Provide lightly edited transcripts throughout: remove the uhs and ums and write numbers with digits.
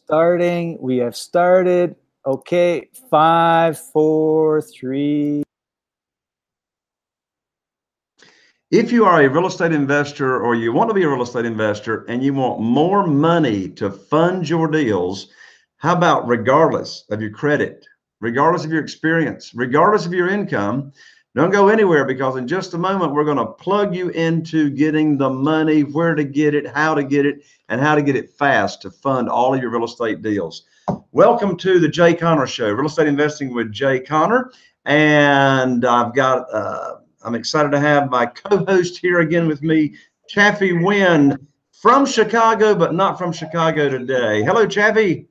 starting. We have started. Okay, 5, 4, 3. If you are a real estate investor or you want to be a real estate investor and you want more money to fund your deals, how about regardless of your credit, regardless of your experience, regardless of your income, don't go anywhere, because in just a moment, we're going to plug you into getting the money, where to get it, and how to get it fast to fund all of your real estate deals. Welcome to the Jay Conner Show, Real Estate Investing with Jay Conner. And I'm excited to have my co-host here again with me, Chaffee Wynn, from Chicago, but not from Chicago today. Hello, Chaffee.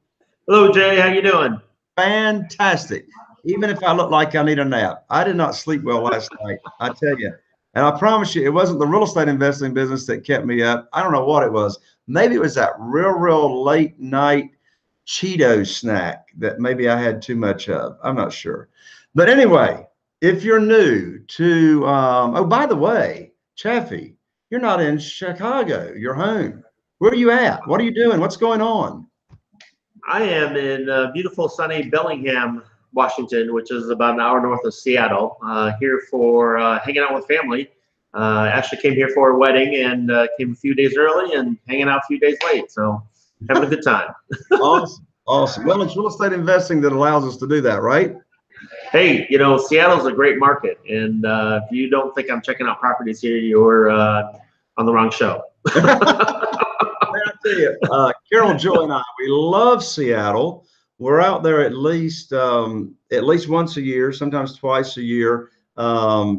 Hello, Jay. How you doing? Fantastic. Even if I look like I need a nap, I did not sleep well last night, I tell you. And I promise you, it wasn't the real estate investing business that kept me up. I don't know what it was. Maybe it was that real late night Cheeto snack that maybe I had too much of. I'm not sure. But anyway, if you're new to, oh, by the way, Chaffee, you're not in Chicago. You're home. Where are you at? What are you doing? What's going on? I am in beautiful, sunny Bellingham, Washington, which is about an hour north of Seattle, here for hanging out with family. Actually came here for a wedding and came a few days early and hanging out a few days late. So having a good time. Awesome. Well, it's real estate investing that allows us to do that, right? Hey, you know, Seattle's a great market. And if you don't think I'm checking out properties here, you're on the wrong show. I tell you, Carol, Joy, and I, we love Seattle. We're out there at least once a year, sometimes twice a year,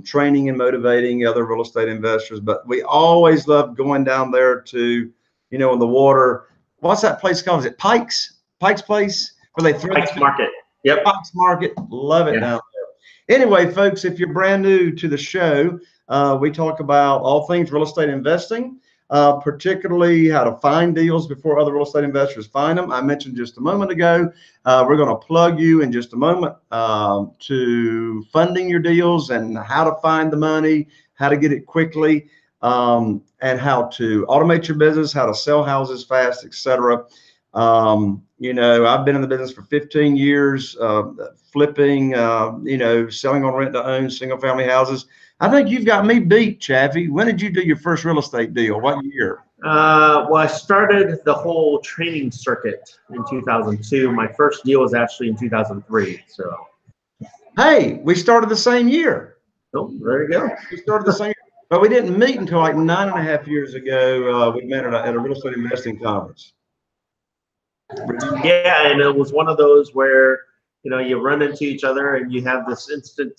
training and motivating other real estate investors. But we always love going down there to, you know, in the water. What's that place called? Is it Pike's Place? Where they throw Pike's Market. Yep. Pike's Market. Love it down there. Anyway, folks, if you're brand new to the show, we talk about all things real estate investing. Particularly how to find deals before other real estate investors find them. I mentioned just a moment ago, we're going to plug you in just a moment to funding your deals and how to find the money, how to get it quickly, and how to automate your business, how to sell houses fast, etc. You know, I've been in the business for 15 years, flipping, you know, selling on rent to own single family houses. I think you've got me beat, Chaffee. When did you do your first real estate deal? What year? Well, I started the whole training circuit in 2002. My first deal was actually in 2003. So, hey, we started the same year. Oh, there you go. We started the same year, but we didn't meet until like 9.5 years ago. We met at a real estate investing conference. Yeah, and it was one of those where, you know, you run into each other and you have this instant,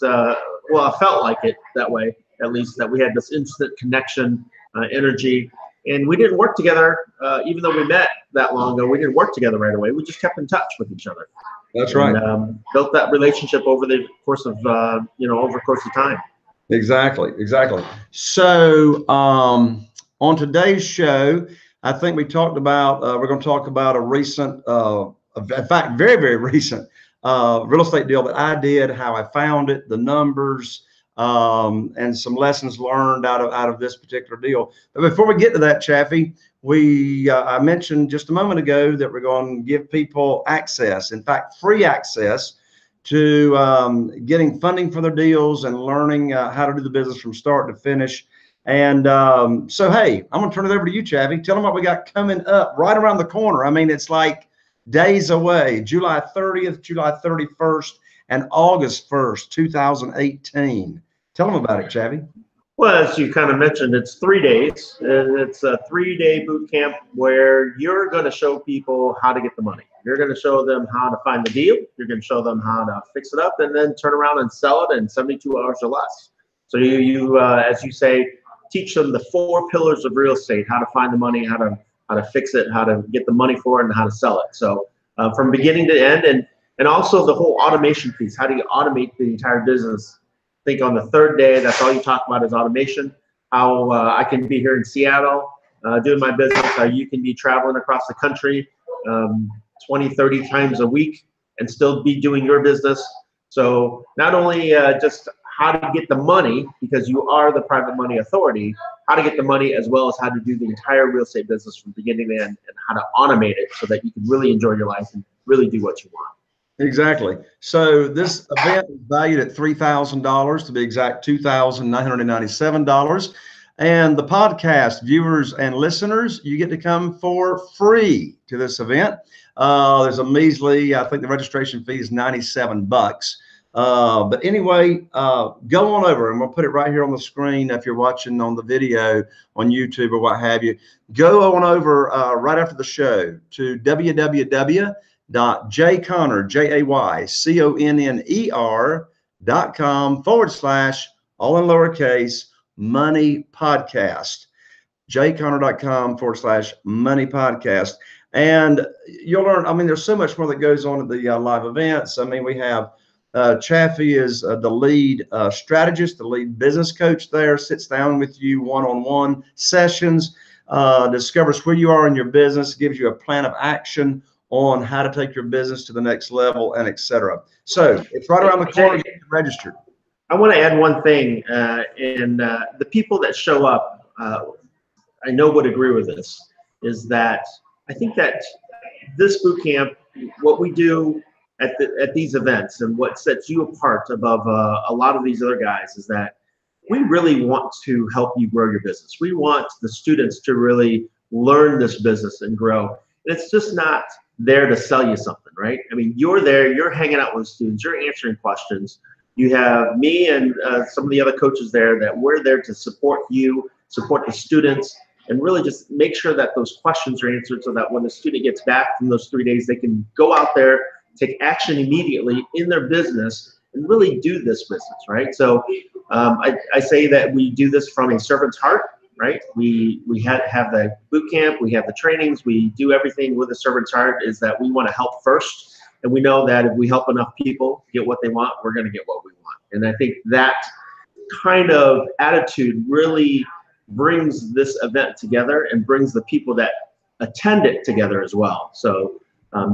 well, I felt like it that way, at least, that we had this instant connection, energy. And we didn't work together, even though we met that long ago, we didn't work together right away. We just kept in touch with each other. That's right. Built that relationship over the course of, you know, over the course of time. Exactly. So on today's show, I think we talked about, we're going to talk about a recent, in fact, very recent real estate deal that I did, how I found it, the numbers, and some lessons learned out of this particular deal. But before we get to that, Chaffee, I mentioned just a moment ago that we're going to give people access, in fact, free access to getting funding for their deals and learning how to do the business from start to finish. And so, hey, I'm going to turn it over to you, Chaffee. Tell them what we got coming up right around the corner. I mean, it's like days away, July 30th, July 31st, and August 1st, 2018. Tell them about it, Chaffee. Well, as you kind of mentioned, it's 3 days. And it's a 3-day boot camp where you're going to show people how to get the money. You're going to show them how to find the deal. You're going to show them how to fix it up and then turn around and sell it in 72 hours or less. So you as you say, teach them the 4 pillars of real estate: how to find the money, how to fix it, how to get the money for it, and how to sell it. So from beginning to end, and also the whole automation piece. How do you automate the entire business? I think on the 3rd day, that's all you talk about is automation. How I can be here in Seattle doing my business, how you can be traveling across the country 20, 30 times a week and still be doing your business. So not only just how to get the money, because you are the private money authority, how to get the money, as well as how to do the entire real estate business from beginning to end, and how to automate it so that you can really enjoy your life and really do what you want. Exactly. So this event is valued at $3,000, to be exact, $2,997. And the podcast viewers and listeners, you get to come for free to this event. There's a measly, I think the registration fee is $97. But anyway, go on over, and we'll put it right here on the screen if you're watching on the video on YouTube or what have you. Go on over right after the show to jayconner.com/, all in lowercase, money podcast. jayconner.com/money podcast. And you'll learn, I mean, there's so much more that goes on at the live events. I mean, we have Chaffee is the lead strategist, the lead business coach there, sits down with you one-on-one sessions, discovers where you are in your business, gives you a plan of action on how to take your business to the next level, and etc. So it's right around the corner. You can register. I want to add one thing, and the people that show up, I know would agree with this, is that I think that this boot camp, what we do at these events, and what sets you apart above a lot of these other guys, is that we really want to help you grow your business. We want the students to really learn this business and grow. And it's just not there to sell you something, right? I mean, you're there, you're hanging out with students, you're answering questions. You have me and some of the other coaches there that we're there to support you, support the students, and really just make sure that those questions are answered so that when the student gets back from those 3 days, they can go out there, take action immediately in their business, and really do this business, right? So I say that we do this from a servant's heart, right? We have the boot camp, we have the trainings, we do everything with a servant's heart, is that we want to help first. And we know that if we help enough people get what they want, we're going to get what we want. And I think that kind of attitude really brings this event together and brings the people that attend it together as well. So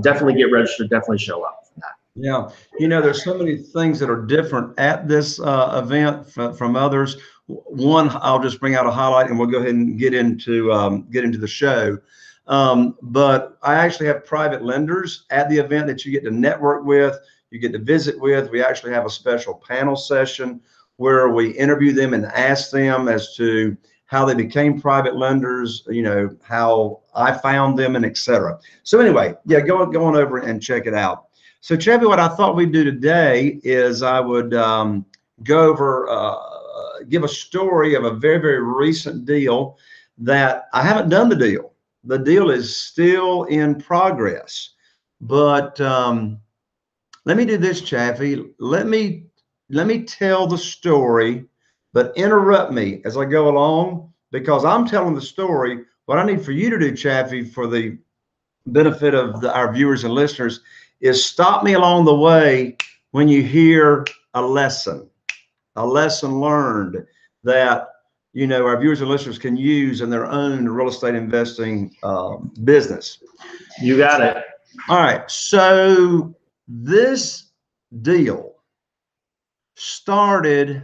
definitely get registered, definitely show up for that. Yeah, you know, there's so many things that are different at this event from others. One, I'll just bring out a highlight, and we'll go ahead and get into the show. But I actually have private lenders at the event that you get to network with, you get to visit with. We actually have a special panel session where we interview them and ask them as to how they became private lenders, you know, how I found them, and etc. So anyway, yeah, go on over and check it out. So Chevy, what I thought we'd do today is I would go over, give a story of a very, very recent deal that I haven't done the deal. The deal is still in progress, but let me do this, Chaffee. Let me tell the story, but interrupt me as I go along, because I'm telling the story. What I need for you to do, Chaffee, for the benefit of our viewers and listeners, is stop me along the way when you hear a lesson learned that, you know, our viewers and listeners can use in their own real estate investing business. You got it. All right. So this deal started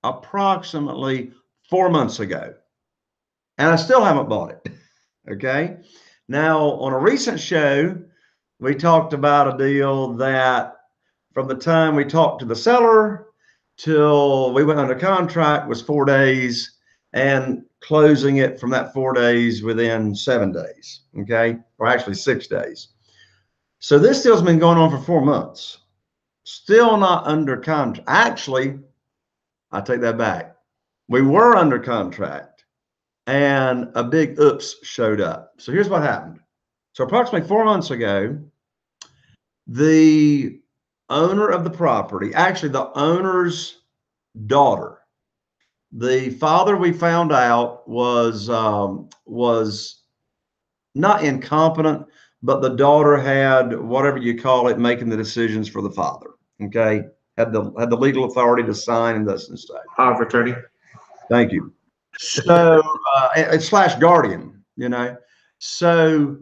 approximately 4 months ago, and I still haven't bought it. Okay. Now, on a recent show, we talked about a deal that from the time we talked to the seller till we went under contract was 4 days, and closing it from that 4 days within 7 days, okay? Or actually 6 days. So this deal's been going on for 4 months, still not under contract. Actually, I take that back. We were under contract, and a big oops showed up. So here's what happened. So approximately 4 months ago, the owner of the property, actually the owner's daughter, the father, we found out was not incompetent, but the daughter had, whatever you call it, making the decisions for the father. Okay, had the legal authority to sign and thus and such. Power of attorney. Thank you. So slash guardian, you know. So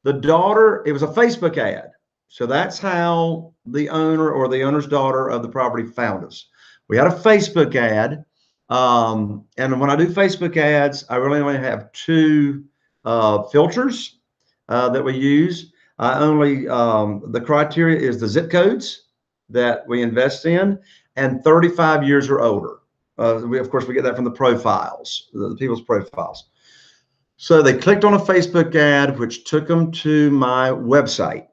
the daughter, it was a Facebook ad. So that's how the owner or the owner's daughter of the property found us. We had a Facebook ad. And when I do Facebook ads, I really only have two filters that we use. I only, the criteria is the zip codes that we invest in and 35 years or older. Of course, we get that from the profiles, the people's profiles. So they clicked on a Facebook ad, which took them to my website.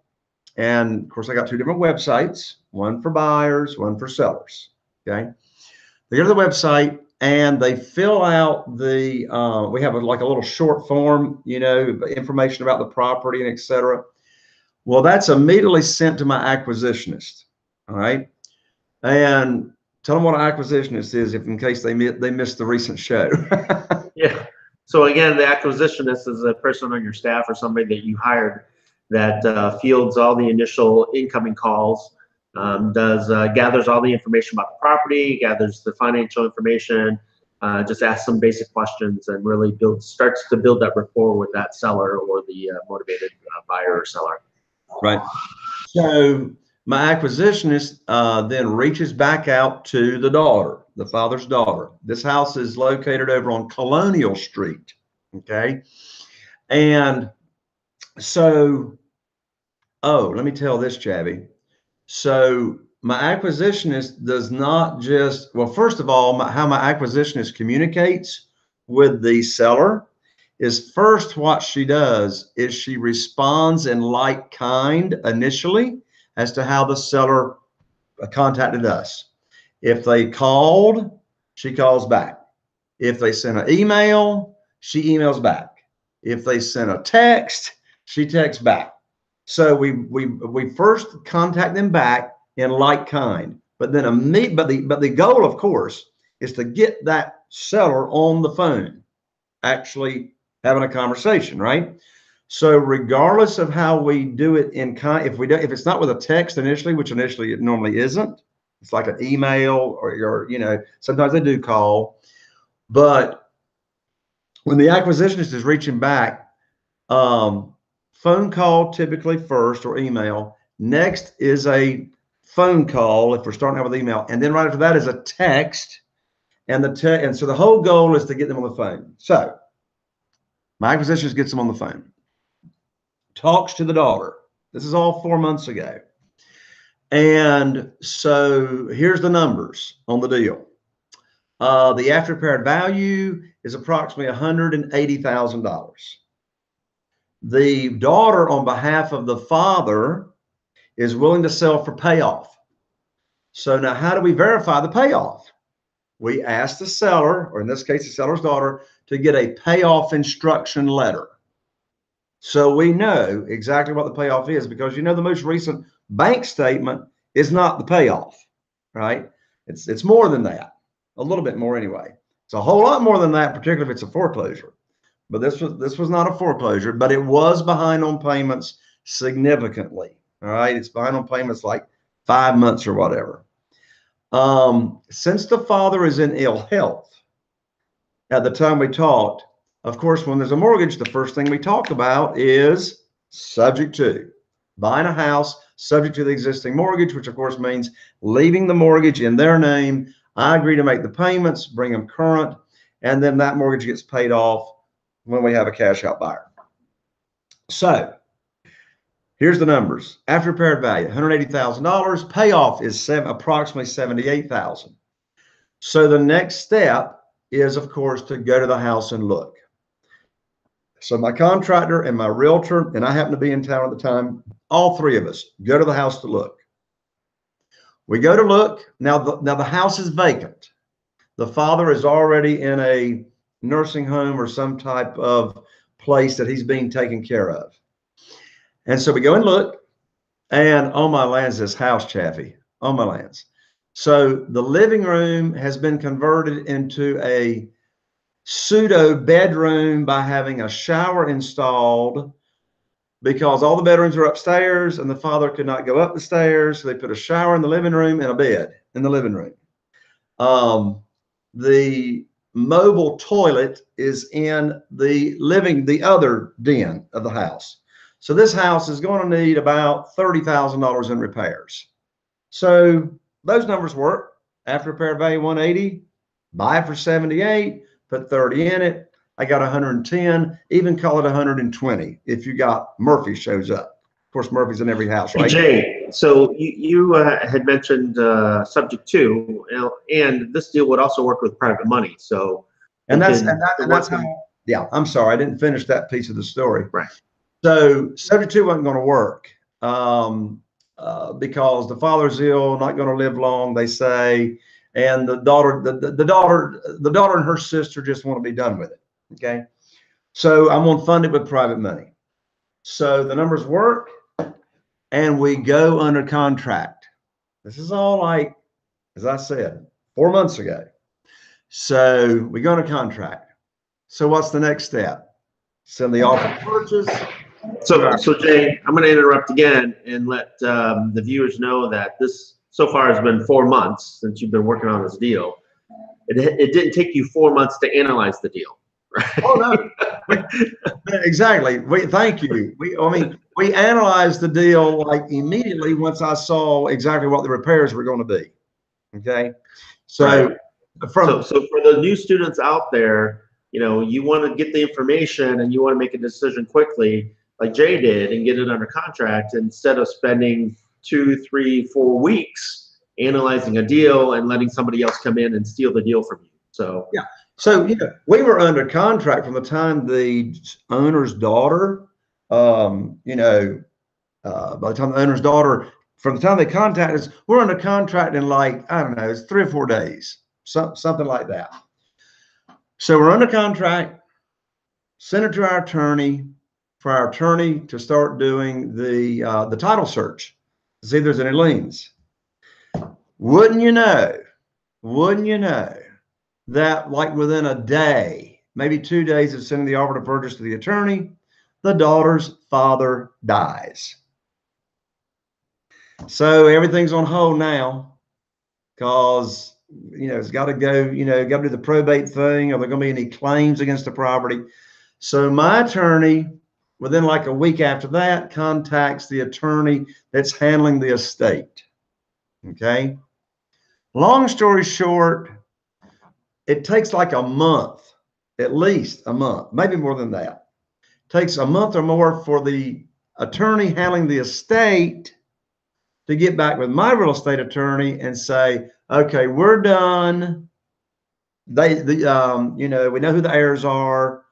And of course, I got two different websites, one for buyers, one for sellers. Okay. They go to the website and they fill out the, we have like a little short form, you know, information about the property and et cetera. Well, that's immediately sent to my acquisitionist. All right. And tell them what an acquisitionist is, if in case they missed the recent show. Yeah. So again, the acquisitionist is a person on your staff or somebody that you hired that fields all the initial incoming calls, gathers all the information about the property, gathers the financial information, just asks some basic questions, and really starts to build that rapport with that seller or the motivated buyer or seller. Right. So my acquisitionist then reaches back out to the daughter, the father's daughter. This house is located over on Colonial Street. Okay. And so, oh, let me tell this, Chabby. So my acquisitionist does not just, well, first of all, how my acquisitionist communicates with the seller is first what she does is she responds in like kind initially as to how the seller contacted us. If they called, she calls back. If they sent an email, she emails back. If they sent a text, she texts back. So we first contact them back in like kind, but then but the goal, of course, is to get that seller on the phone, actually having a conversation, right? So regardless of how we do it in kind, if it's not with a text initially, which initially it normally isn't, it's like an email or you know, sometimes they do call, but when the acquisitionist is reaching back, phone call typically first or email. Next is a phone call if we're starting out with email, and then right after that is a text, and so the whole goal is to get them on the phone. So my acquisitionist gets them on the phone, talks to the daughter. This is all 4 months ago. And so here's the numbers on the deal. The after repaired value is approximately $180,000. The daughter, on behalf of the father, is willing to sell for payoff. So now how do we verify the payoff? We ask the seller, or in this case, the seller's daughter, to get a payoff instruction letter. So we know exactly what the payoff is, because you know the most recent bank statement is not the payoff, right? It's more than that, a little bit more anyway. It's a whole lot more than that, particularly if it's a foreclosure. But this was not a foreclosure, but it was behind on payments significantly. All right, it's behind on payments like 5 months or whatever. Since the father is in ill health, at the time we talked, of course, when there's a mortgage, the first thing we talk about is subject to buying a house, subject to the existing mortgage, which of course means leaving the mortgage in their name. I agree to make the payments, bring them current, and then that mortgage gets paid off when we have a cash out buyer. So here's the numbers. After repaired value, $180,000. Payoff is approximately $78,000. So the next step is, of course, to go to the house and look. So my contractor and my realtor, and I happen to be in town at the time, all three of us go to the house to look. We go to look. Now the house is vacant. The father is already in a nursing home or some type of place that he's being taken care of. And so we go and look, and on my lands, this house, Chaffee, on my lands. So the living room has been converted into a pseudo bedroom by having a shower installed, because all the bedrooms are upstairs and the father could not go up the stairs. So they put a shower in the living room and a bed in the living room. The mobile toilet is in the other den of the house. So this house is going to need about $30,000 in repairs. So those numbers work. after repair value 180, buy it for 78, put 30 in it. I got 110, even call it 120 if you got Murphy shows up. Of course, Murphy's in every house, right? Jay, so you had mentioned subject to, and this deal would also work with private money. So, and that's how. Yeah, I'm sorry, I didn't finish that piece of the story. Right. So subject to wasn't going to work because the father's ill, not going to live long, they say, and the daughter and her sister just want to be done with it. Okay, so I'm going to fund it with private money. So the numbers work, and we go under contract. This is all like, as I said, 4 months ago. So we go under contract. So what's the next step? Send the offer of purchase. So Jay, I'm going to interrupt again and let the viewers know that this so far has been 4 months since you've been working on this deal. It didn't take you 4 months to analyze the deal, right? Oh no, exactly. Thank you. We analyzed the deal like immediately once I saw exactly what the repairs were going to be. Okay, so right. So for the new students out there, you want to get the information and you want to make a decision quickly, like Jay did, and get it under contract instead of spending 2, 3, 4 weeks analyzing a deal and letting somebody else come in and steal the deal from you. So yeah. So we were under contract from the time the owner's daughter, by the time the owner's daughter, from the time they contacted us, we're under contract in like, I don't know, it's 3 or 4 days, something like that. So we're under contract, send it to our attorney for our attorney to start doing the title search to see if there's any liens. Wouldn't you know that like within a day, maybe 2 days of sending the offer to purchase to the attorney, the daughter's father dies. So everything's on hold now because, it's got to go, got to do the probate thing. Are there going to be any claims against the property? So my attorney, within like a week after that, contacts the attorney that's handling the estate. Okay. Long story short, it takes like a month, at least a month, maybe more than that. It takes a month or more for the attorney handling the estate to get back with my real estate attorney and say, okay, we're done. We know who the heirs are.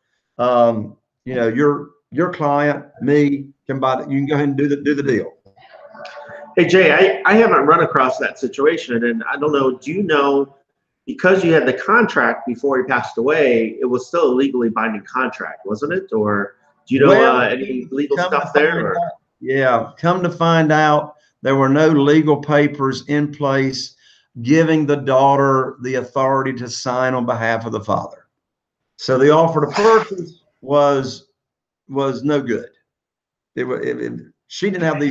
Your client, me, can buy you can go ahead and do the deal. Hey Jay, I haven't run across that situation, and I don't know, do you know, because you had the contract before he passed away, it was still a legally binding contract, wasn't it? Or do you know any legal stuff there? Yeah, come to find out, there were no legal papers in place giving the daughter the authority to sign on behalf of the father. So the offer to purchase was no good. She didn't have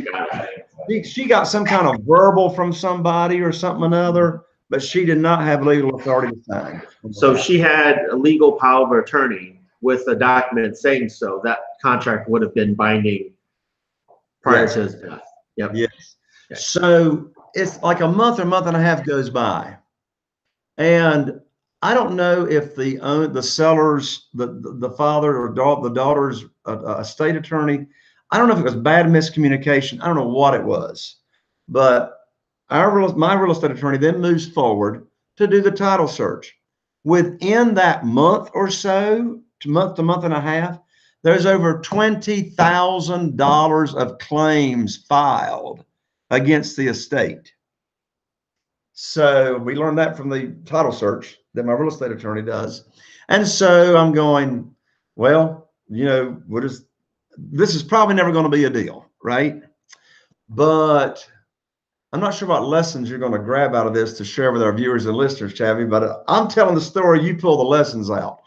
she got some kind of verbal from somebody or something another, but she did not have legal authority to sign. So she had a legal power of attorney with a document saying so. That contract would have been binding prior to his death. Yep. Yes. Okay. So it's like a month or month and a half goes by, and I don't know if the sellers, the father or the daughter's estate attorney, I don't know if it was bad miscommunication. I don't know what it was, but my real estate attorney then moves forward to do the title search. Within that month or so, to month and a half, there's over $20,000 of claims filed against the estate. So we learned that from the title search that my real estate attorney does. And so I'm going, well, this is probably never going to be a deal, right? But I'm not sure what lessons you're going to grab out of this to share with our viewers and listeners, Chavi, but I'm telling the story, you pull the lessons out.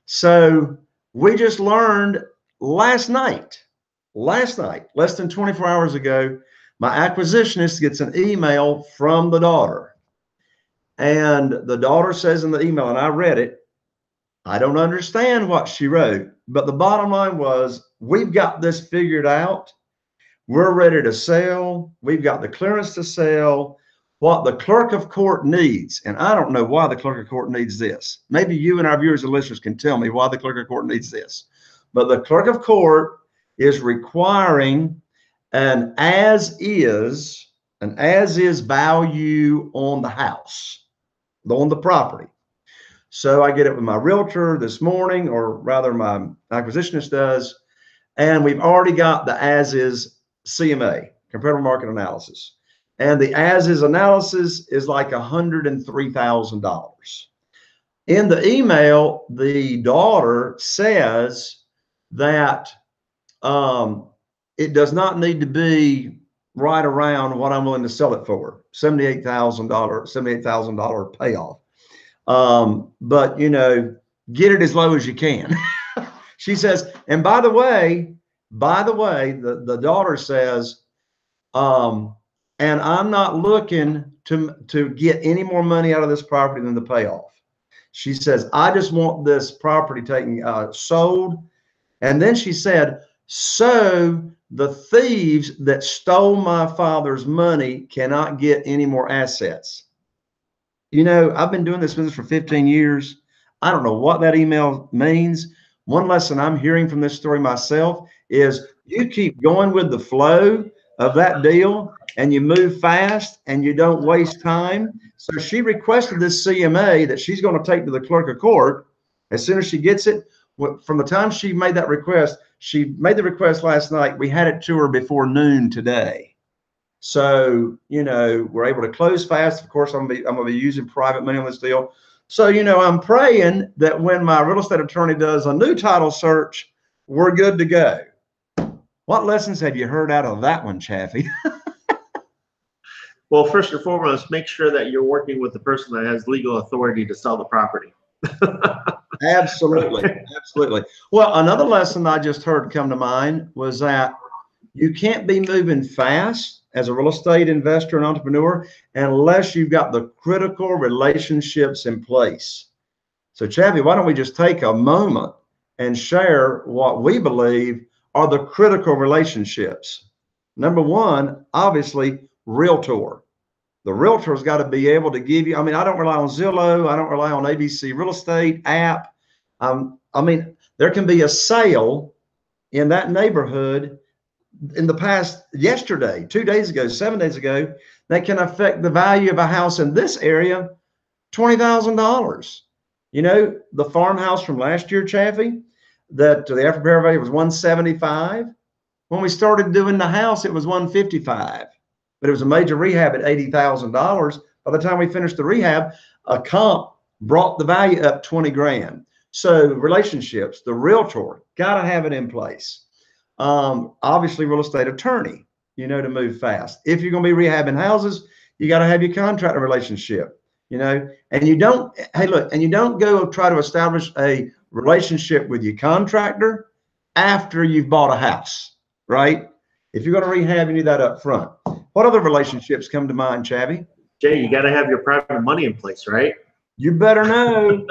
So we just learned last night, less than 24 hours ago, my acquisitionist gets an email from the daughter. And the daughter says in the email, and I read it, I don't understand what she wrote, but the bottom line was, we've got this figured out. We're ready to sell. We've got the clearance to sell. what the clerk of court needs, and I don't know why the clerk of court needs this. Maybe you and our viewers and listeners can tell me why the clerk of court needs this. But the clerk of court is requiring an as-is value on the house, on the property. So I get it with my realtor this morning, or rather my acquisitionist does, and we've already got the as-is CMA, comparative market analysis. And the as-is analysis is like $103,000. In the email, the daughter says that it does not need to be right around what I'm willing to sell it for, $78,000 payoff. But you know, get it as low as you can. She says, and by the way, the daughter says, and I'm not looking to get any more money out of this property than the payoff. She says, I just want this property taken, sold. And then she said, so the thieves that stole my father's money cannot get any more assets. You know, I've been doing this business for 15 years. I don't know what that email means. One lesson I'm hearing from this story myself is you keep going with the flow of that deal and you move fast and you don't waste time. So she requested this CMA that she's going to take to the clerk of court as soon as she gets it. From the time she made that request, she made the request last night. We had it to her before noon today. So, you know, we're able to close fast. Of course, I'm going to be using private money on this deal. So, you know, I'm praying that when my real estate attorney does a new title search, we're good to go. What lessons have you heard out of that one, Chaffee? Well, first and foremost, make sure that you're working with the person that has legal authority to sell the property. Absolutely. Absolutely. Well, another lesson I just heard come to mind was that you can't be moving fast as a real estate investor and entrepreneur unless you've got the critical relationships in place. So, Chaffee, why don't we just take a moment and share what we believe are the critical relationships? Number one, obviously, Realtor. The realtor's got to be able to give you, I mean, I don't rely on Zillow. I don't rely on ABC Real Estate app. I mean, there can be a sale in that neighborhood in the past, yesterday, 2 days ago, 7 days ago, that can affect the value of a house in this area, $20,000. You know, the farmhouse from last year, Chaffee, that the after repair value was $175. When we started doing the house, it was $155. But it was a major rehab at $80,000. By the time we finished the rehab, a comp brought the value up 20 grand. So relationships, the realtor, got to have it in place. Obviously, real estate attorney, you know, to move fast. If you're going to be rehabbing houses, you got to have your contractor relationship, you know, and you don't, hey, look, and you don't go try to establish a relationship with your contractor after you've bought a house, right? If you're going to rehab, you need that up front. What other relationships come to mind, Chaffee? Jay, you got to have your private money in place, right? You better know. You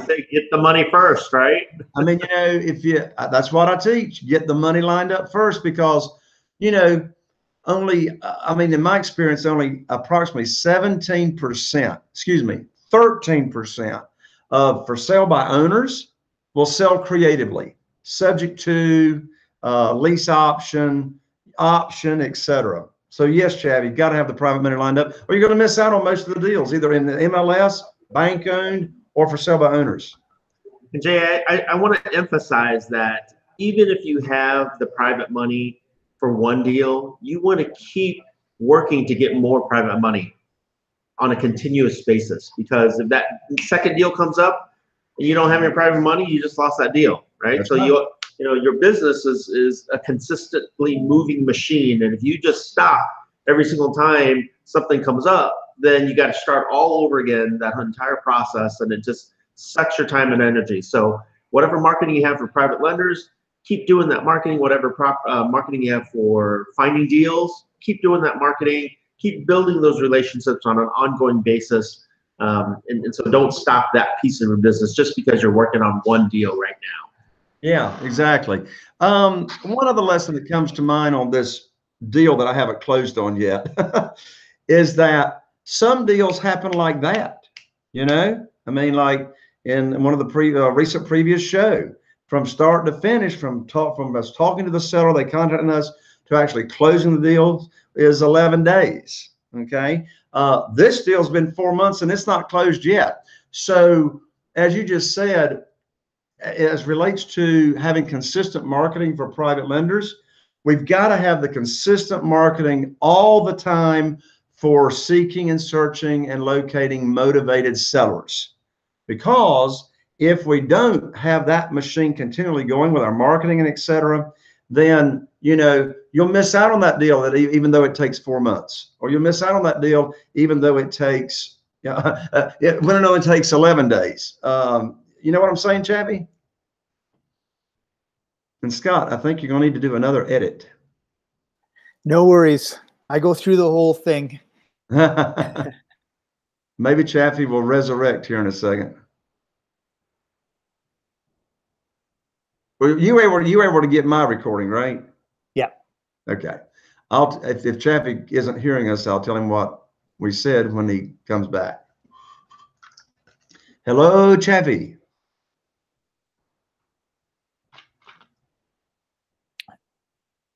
say get the money first, right? I mean, you know, that's what I teach. Get the money lined up first because, you know, I mean, in my experience, only approximately 13% of for sale by owners will sell creatively, subject to lease option, etc. So yes, Chav, you've got to have the private money lined up, or you're going to miss out on most of the deals, either in the MLS, bank owned, or for sale by owners. And Jay, I want to emphasize that even if you have the private money for one deal, you want to keep working to get more private money on a continuous basis, because if that second deal comes up and you don't have your private money, you just lost that deal, right? That's so right. You know, your business is a consistently moving machine, and if you just stop every single time something comes up, then you got to start all over again, that entire process, and it just sucks your time and energy. So whatever marketing you have for private lenders, keep doing that marketing. Whatever marketing you have for finding deals, keep doing that marketing. Keep building those relationships on an ongoing basis. And so don't stop that piece of your business just because you're working on one deal right now. Yeah, exactly. One other lesson that comes to mind on this deal that I haven't closed on yet is that some deals happen like that. You know, I mean, like in one of the recent previous show, from start to finish, from us talking to the seller, they contacting us, to actually closing the deal is 11 days. Okay. This deal's been 4 months and it's not closed yet. So as you just said, as relates to having consistent marketing for private lenders, we've got to have the consistent marketing all the time for seeking and searching and locating motivated sellers. Because if we don't have that machine continually going with our marketing and et cetera, then, you know, you'll miss out on that deal, that even though it takes 4 months, or you'll miss out on that deal even though it takes, when it only takes 11 days. You know what I'm saying, Chappie? And Scott, I think you're going to need to do another edit. No worries. I go through the whole thing. Maybe Chaffee will resurrect here in a second. Well, you were able to get my recording, right? Yeah. Okay. If Chaffee isn't hearing us, I'll tell him what we said when he comes back. Hello, Chaffee.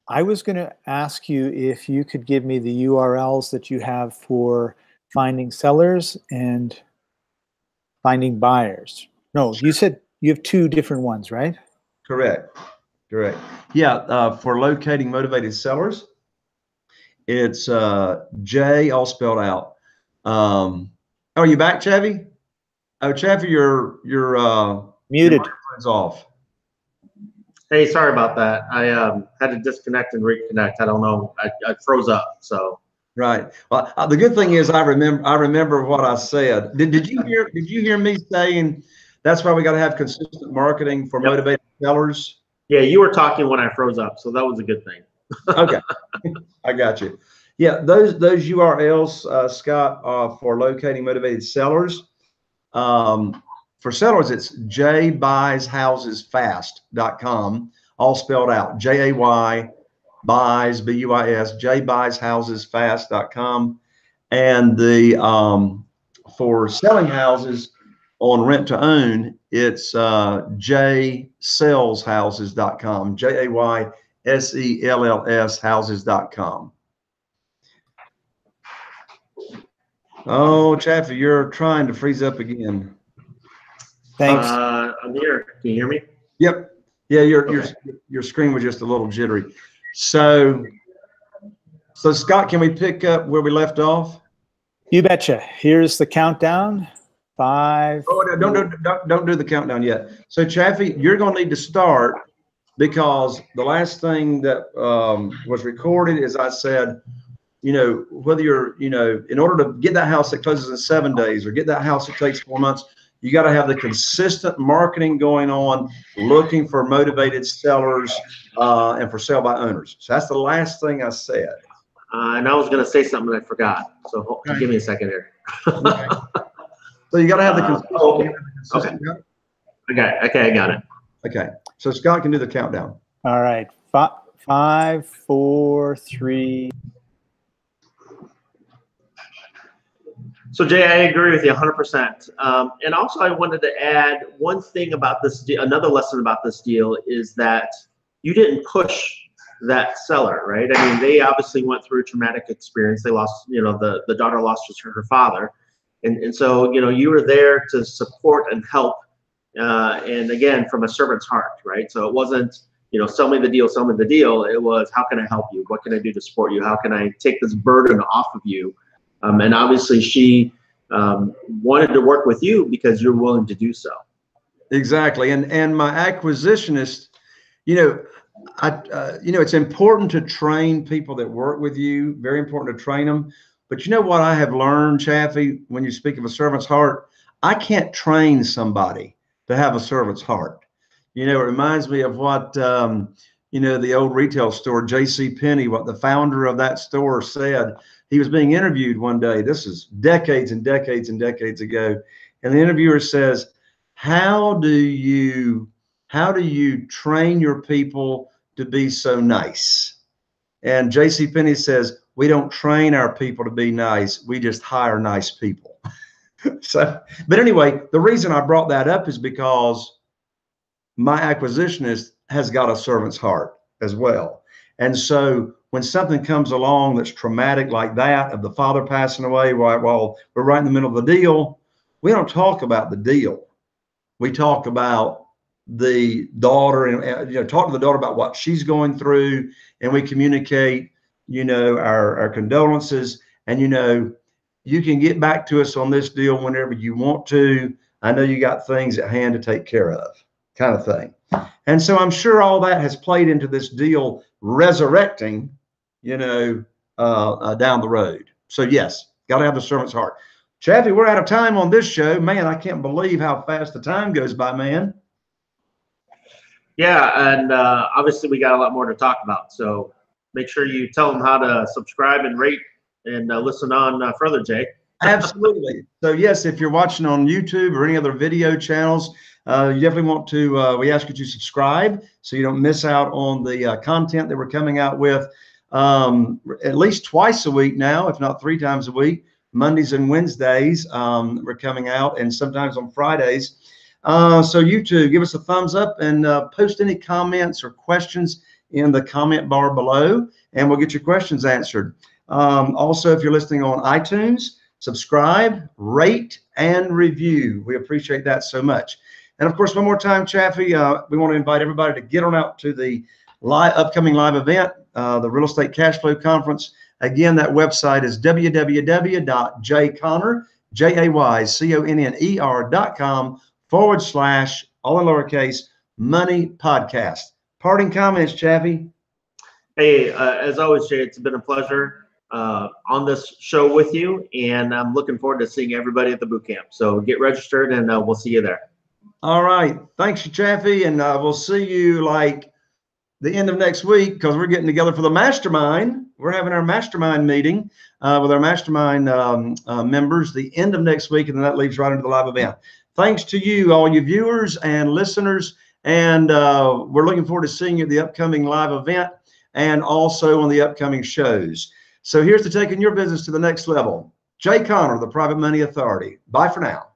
I was going to ask you if you could give me the URLs that you have for finding sellers and finding buyers. No, you said you have 2 different ones, right? Correct. Correct. Yeah. For locating motivated sellers, it's J, all spelled out. Oh, are you back, Chaffee? Oh, Chaffee, your Muted. Your microphone's off. Hey, sorry about that. I had to disconnect and reconnect. I don't know. I froze up. So. Right. Well, the good thing is I remember what I said. Did you hear me saying that's why we got to have consistent marketing for motivated sellers? Yeah, you were talking when I froze up, so that was a good thing. Okay, I got you. Yeah, those URLs, Scott, for locating motivated sellers. For sellers, it's jbuyshousesfast.com, all spelled out. Jay buys, BUIS, jbuyshousesfast.com. And the for selling houses on rent to own, it's jaysellshouses.com, JAYSELLS houses.com. Oh, Chaffee, you're trying to freeze up again. Thanks. I'm here. Can you hear me? Yep. Yeah, your screen was just a little jittery. So Scott, can we pick up where we left off? You betcha. Here's the countdown. 5. Oh, don't do the countdown yet. So Chaffee, you're going to need to start, because the last thing that was recorded is I said, you know, whether you're, you know, in order to get that house that closes in 7 days or get that house that takes 4 months, you got to have the consistent marketing going on, looking for motivated sellers and for sale by owners. So that's the last thing I said. And I was going to say something I forgot. So give me a second here. Okay. So you got to have the consistent. Okay. Okay, I got it. Okay. So Scott can do the countdown. All right. 5, 4, 3. So Jay, I agree with you 100%. And also I wanted to add one thing about this deal. Another lesson about this deal is that you didn't push that seller, right? I mean, they obviously went through a traumatic experience. They lost, you know, the daughter lost her father. And so, you know, you were there to support and help. And again, from a servant's heart, right? So it wasn't, you know, sell me the deal, sell me the deal. It was, how can I help you? What can I do to support you? How can I take this burden off of you? And obviously she wanted to work with you because you're willing to do so. Exactly. And my acquisitionist, you know, you know, it's important to train people that work with you, very important to train them. But you know what I have learned, Chaffee, when you speak of a servant's heart, I can't train somebody to have a servant's heart. You know, it reminds me of what, you know, the old retail store, J.C. Penney, what the founder of that store said. He was being interviewed one day. This is decades and decades and decades ago. And the interviewer says, how do you train your people to be so nice? And J.C. Penney says, we don't train our people to be nice. We just hire nice people. So, but anyway, the reason I brought that up is because my acquisitionist has got a servant's heart as well. And so when something comes along that's traumatic like that, of the father passing away while we're right in the middle of the deal, we don't talk about the deal. We talk about the daughter and talk to the daughter about what she's going through, and we communicate, our condolences. And you can get back to us on this deal whenever you want to. I know you got things at hand to take care of, kind of thing. And so I'm sure all that has played into this deal resurrecting, down the road. So yes, got to have the servant's heart. Chaffee, we're out of time on this show. Man, I can't believe how fast the time goes by, man. Yeah, and obviously we got a lot more to talk about. So make sure you tell them how to subscribe and rate and listen on further, Jay. Absolutely. So yes, if you're watching on YouTube or any other video channels, you definitely want to, we ask you to subscribe so you don't miss out on the content that we're coming out with at least twice a week now, if not 3 times a week. Mondays and Wednesdays we're coming out, and sometimes on Fridays. So YouTube, give us a thumbs up and post any comments or questions in the comment bar below, and we'll get your questions answered. Also, if you're listening on iTunes, subscribe, rate, and review. We appreciate that so much. And of course, one more time, Chaffee, we want to invite everybody to get on out to the upcoming live event, the Real Estate Cash Flow Conference. Again, that website is www.jayconner.com/, all in lowercase, money podcast. Parting comments, Chaffee. Hey, as always, Jay, it's been a pleasure on this show with you, and I'm looking forward to seeing everybody at the boot camp. So get registered, and we'll see you there. All right. Thanks, Chaffee, and we'll see you like the end of next week, because we're getting together for the mastermind. We're having our mastermind meeting with our mastermind members the end of next week, and then that leads right into the live event. Thanks to you, all you viewers and listeners, and we're looking forward to seeing you at the upcoming live event and also on the upcoming shows. So here's to taking your business to the next level. Jay Conner, the Private Money Authority. Bye for now.